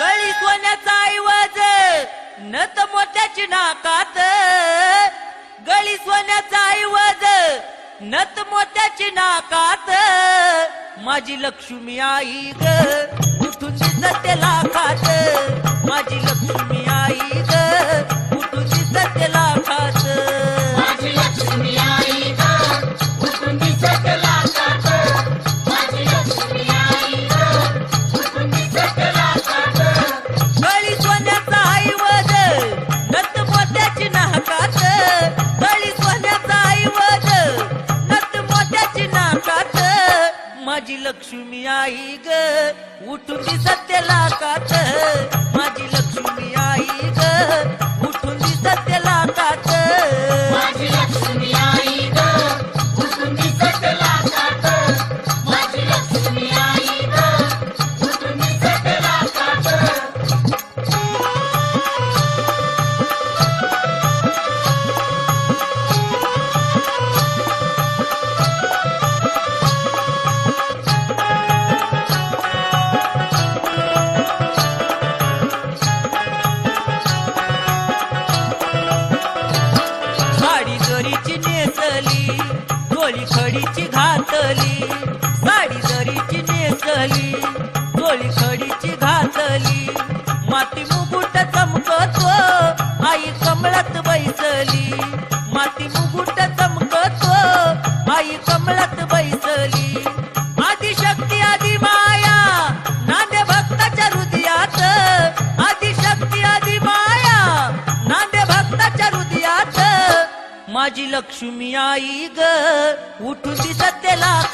गळी सोन्याचा ऐवज नथ मोत्याची नाकात, गळी सोन्याचा ऐवज नथ मोत्याची नाकात, माझी लक्ष्मी आई ग उठून दिसते लाखात, माझी लक्ष्मी आई ग उठून दिसते लाखात, माझी लक्ष्मी आई ग उठून दिसते लाखात, माझी लक्ष्मी आई ग उठून दिसते लाखात, गळी सोन्याचा ऐवज नथ मोत्याची नाकात, गळी सोन्याचा ऐवज नथ मोत्याची नाकात, माझी लक्ष्मी आई ग उठून दिसते लाखात, माझी लक्ष्मी आई ग उठून दिसते लाखात, माझी लक्ष्मी आई ग उठून दिसते लाखात, माझी लक्ष्मी आई ग उठून दिसते लाखात. साडी जरीची नेसली डोळी खडीची घातली, साडी जरीची नेसली डोळी खडीची घातली, माती मुकुट चमकतो आई कमळात बैसली, माती मुकुट चमकतो आई कमळात बैसली, आदिशक्ती आदि माया नांदे भक्ताच्या हृदयात, आदिशक्ती आदि माया नांदे भक्ताच्या हृदयात, माझी लक्ष्मी आई ग उठून दिसते लाखात,